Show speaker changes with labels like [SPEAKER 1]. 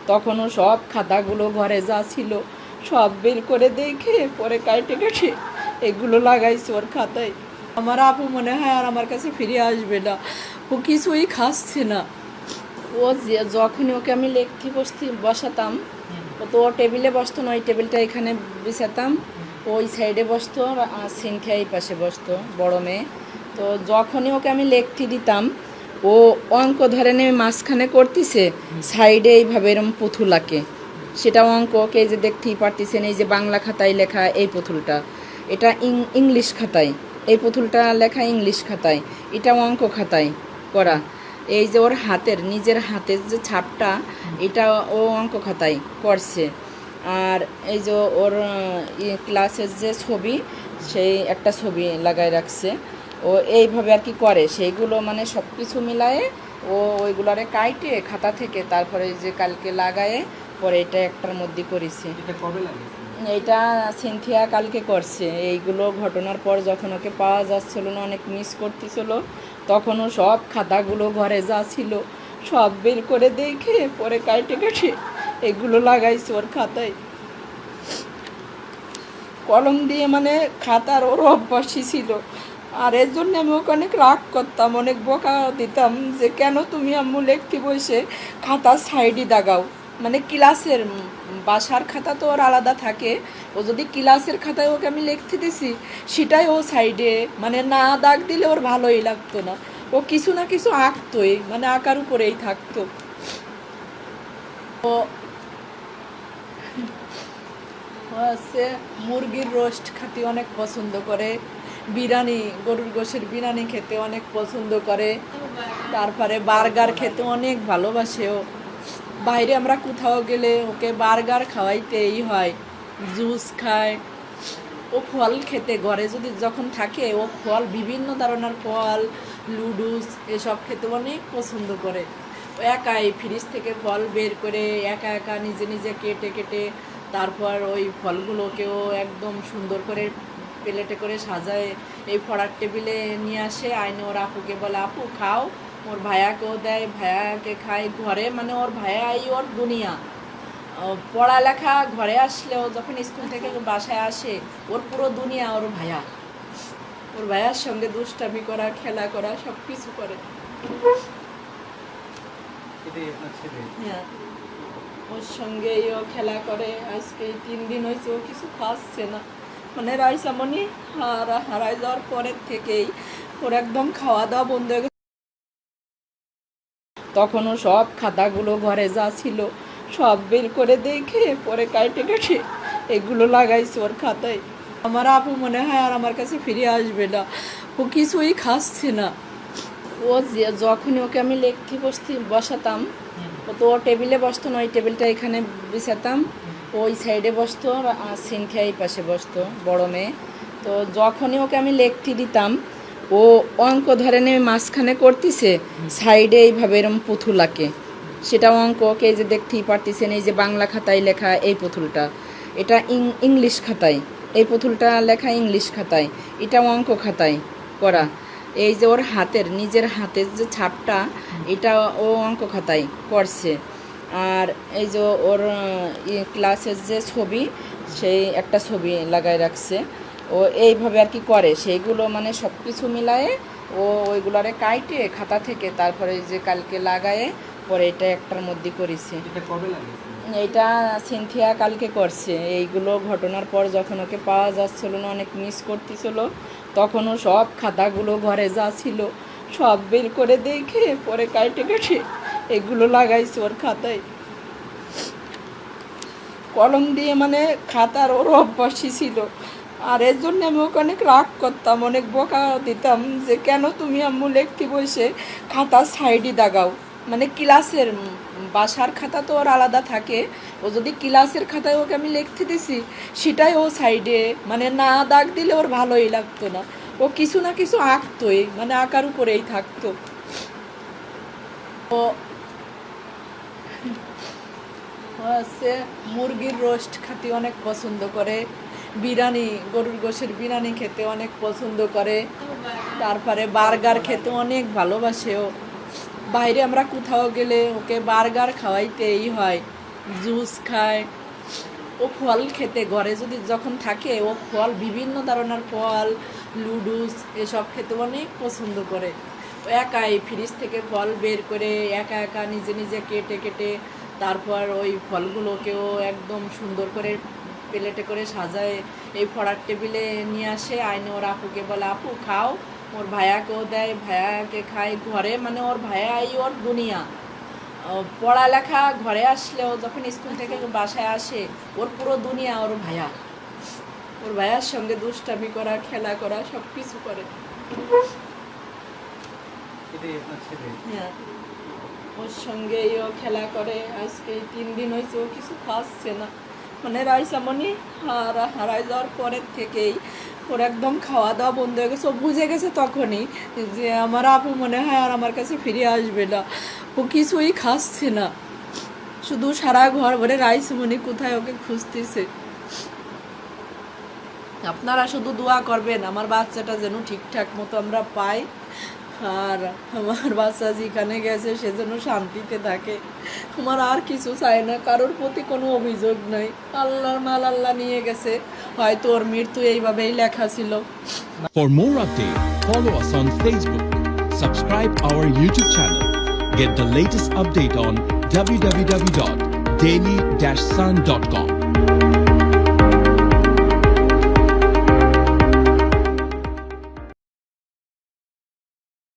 [SPEAKER 1] তখনও সব খাতাগুলো ঘরে যা ছিল সব বের করে দেখে পরে কাটে কাটে এগুলো লাগাইছে ওর খাতায়। আমার আপু মনে হয় আর আমার কাছে ফিরে আসবে না, ও কিছুই খাচ্ছে না। ও যখনই ওকে আমি লিখতে বসাতাম, ও তো ও টেবিলে বসতো না, ওই টেবিলটা এখানে বিছাতাম, ওই সাইডে বসতো আর সিনথিয়া এই পাশে বসতো, বড় মেয়ে। তো যখনই ওকে আমি লিখতে দিতাম, ও অঙ্ক ধরে নেমে মাঝখানে করতেছে, সাইডে এইভাবে এরম পুতুল আঁকে। সেটা অঙ্ক ওকে এই যে দেখতেই পারতেছেন, এই যে বাংলা খাতায় লেখা এই পুতুলটা, এটা ইংলিশ খাতায়, এই পুতুলটা লেখা ইংলিশ খাতায়, এটা অঙ্ক খাতায় করা। এই যে ওর হাতের নিজের হাতের যে ছাপটা, এটা ও অঙ্ক খাতায় করছে। আর এই যে ওর ক্লাসের যে ছবি, সেই একটা ছবি লাগাই রাখছে। ও এইভাবে আর কি করে, সেইগুলো মানে সব কিছু মিলায়ে ও ওইগুলারে কাইটে খাতা থেকে তারপরে যে কালকে লাগায়ে পরে এটা একটার মধ্যে করেছে। এটা সিনথিয়া কালকে করছে। এইগুলো ঘটনার পর যখন ওকে পাওয়া যাচ্ছিল না, অনেক মিস করতেছিল, তখনও সব খাতাগুলো ঘরে যা ছিল সব বের করে দেখে পরে কাটে কাটে এগুলো লাগাইছে ওর খাতায়। কলম দিয়ে মানে খাতার ওর অভ্যাসই ছিল। আর এর জন্য আমি ওকে অনেক রাগ করতাম, অনেক বকা দিতাম যে কেন তুমি আম্মু লিখতে বসে খাতার সাইডে দাগাও। মানে ক্লাসের বাসার খাতা তো ওর আলাদা থাকে, ও যদি ক্লাসের খাতায় ওকে আমি লিখতে দিছি, সেটাই ও সাইডে, মানে না দাগ দিলে ওর ভালোই লাগতো না, ও কিছু না কিছু আঁকতোই, মানে আঁকার উপরেই থাকতো। ও হচ্ছে মুরগির রোস্ট খেতে অনেক পছন্দ করে, বিরিয়ানি, গরুর গোশের বিরিয়ানি খেতে অনেক পছন্দ করে, তারপরে বার্গার খেতে অনেক ভালোবাসে ও। বাইরে আমরা কোথাও গেলে ওকে বার্গার খাওয়াইতেই হয়, জুস খায়। ও ফল খেতে, ঘরে যদি যখন থাকে ও ফল, বিভিন্ন ধরনের ফল, লুডুস এসব খেতে অনেক পছন্দ করে। ও একাই ফ্রিজ থেকে ফল বের করে একা একা নিজে নিজে কেটে কেটে তারপর ওই ফলগুলোকেও একদম সুন্দর করে প্লেটে করে সাজায় এই পড়ার টেবিলে নিয়ে আসে, আইনে ওর আপুকে বলে আপু খাও, ওর ভাইয়াকেও দেয়, ভাইয়াকে খায়। ঘরে মানে ওর ভাইয়াই ওর দুনিয়া। পড়ালেখা ঘরে আসলেও যখন স্কুল থেকে বাসায় আসে, ওর পুরো দুনিয়া ওর ভাইয়া, ওর ভাইয়ার সঙ্গে দুষ্টামি করা, খেলা করা, সব কিছু করে। হ্যাঁ, ওর সঙ্গেই ও খেলা করে। আজকে 3 দিন হয়েছে ও কিছু খাচ্ছে না, মানে রাইসামণি হারাই যাওয়ার পরের থেকেই ওর একদম খাওয়া দাওয়া বন্ধ হয়ে গেছে। তখনও সব খাতাগুলো ঘরে যা ছিল সব বের করে দেখে পরে কাটে কাটে এগুলো লাগাইছে ওর খাতায়। আমার আপু মনে হয় আর আমার কাছে ফিরে আসবে না, ও কিছুই খাচ্ছে না। ও যখনই ওকে আমি লিখতে বসাতাম, ও তো ও টেবিলে বসতো না, ওই টেবিলটা এখানে বিছাতাম, ওই সাইডে বসতো আর সিনথিয়া এই পাশে বসতো, বড় মেয়ে। তো যখনই ওকে আমি লিখতে দিতাম, ও অঙ্ক ধরে নেমে মাঝখানে করতেছে, সাইডে এইভাবে এরম পুতুল আঁকে। সেটা অঙ্ক ওকে এই যে দেখতেই পারতেছেন, এই যে বাংলা খাতায় লেখা এই পুতুলটা, এটা ইংলিশ খাতায়, এই পুতুলটা লেখা ইংলিশ খাতায়, এটা অঙ্ক খাতায় করা। এই যে ওর হাতের নিজের হাতের যে ছাপটা, এটা ও অঙ্ক খাতায় করছে। আর এই যে ওর ক্লাসের যে ছবি, সেই একটা ছবি লাগাই রাখছে। ও এইভাবে আর কি করে, সেইগুলো মানে সব কিছু মিলায়ে ও ওইগুলারে কাইটে খাতা থেকে তারপরে যে কালকে লাগায়ে পরে এটা একটার মধ্যে করেছে। এটা সিনথিয়া কালকে করছে। এইগুলো ঘটনার পর যখন ওকে পাওয়া যাচ্ছিল না, অনেক মিস করতেছিল, তখনও সব খাতাগুলো ঘরে যা ছিল সব বের করে দেখে পরে কাটে কাটে এগুলো লাগাইছে ওর খাতায়। কলম দিয়ে মানে খাতার ওর অভ্যাসই ছিল। আর এর জন্য আমি ওকে অনেক রাগ করতাম, অনেক বকা দিতাম যে কেন তুমি আম্মু লিখতে বসে খাতার সাইডে দাগাও। মানে ক্লাসের বাসার খাতা তো ওর আলাদা থাকে, ও যদি ক্লাসের খাতায় ওকে আমি লিখতে দিছি, সেটাই ও সাইডে, মানে না দাগ দিলে ওর ভালোই লাগতো না, ও কিছু না কিছু আঁকতোই, মানে আঁকার উপরেই থাকতো। ও হচ্ছে মুরগির রোস্ট খেতে অনেক পছন্দ করে, বিরিয়ানি, গরুর গোশের বিরিয়ানি খেতে অনেক পছন্দ করে, তারপরে বার্গার খেতে অনেক ভালোবাসে ও। বাইরে আমরা কোথাও গেলে ওকে বার্গার খাওয়াইতেই হয়, জুস খায়। ও ফল খেতে ঘরে যদি যখন থাকে ও ফল বিভিন্ন ধরনের ফল, লুডুস এসব খেতে অনেক পছন্দ করে। ও একাই ফ্রিজ থেকে ফল বের করে একা একা নিজে নিজে কেটে কেটে তারপর ওই ফলগুলোকেও একদম সুন্দর করে প্লেটে করে সাজায় এই পড়ার টেবিলে নিয়ে আসে, আইনে ওর আপুকে বলে আপু খাও, ওর ভাইয়াকেও দেয়, ভাইয়াকে খায়। ঘরে মানে ওর ভাইয়াই ওর দুনিয়া। পড়ালেখা ঘরে আসলেও যখন স্কুল থেকে বাসায় আসে ওর পুরো দুনিয়া ওর ভাইয়া। ওর ভাইয়ার সঙ্গে দুষ্টামি করা, খেলা করা, সব কিছু করে। হ্যাঁ, ওর সঙ্গেই ও খেলা করে। আজকে 3 দিন হয়েছে ও কিছু খাচ্ছে না, মানে রাইসামণি হারাই যাওয়ার পরের থেকেই ওর একদম খাওয়া দাওয়া বন্ধ হয়ে গেছে। ও বুঝে গেছে তখনই যে আমার আপু মনে হয় আর আমার কাছে ফিরে আসবে না। ও কিছুই খাচ্ছে না, শুধু সারা ঘর ভরে রাইসামণি কোথায় ওকে খুঁজতেছে। আপনারা শুধু দোয়া করবেন আমার বাচ্চাটা যেন ঠিকঠাক মতো আমরা পাই, আর আমার বাচ্চা যেখানে গেছে সে যেন শান্তিতে থাকে। আমার আর কিছু চাই না, কারোর প্রতি কোনো অভিযোগ নাই। আল্লাহর মাল আল্লাহ নিয়ে গেছে, হয়তো ওর মৃত্যু এইভাবেই লেখা ছিল।
[SPEAKER 2] For more updates, follow us on Facebook, subscribe our YouTube channel, get the latest update on www.daily-sun.com.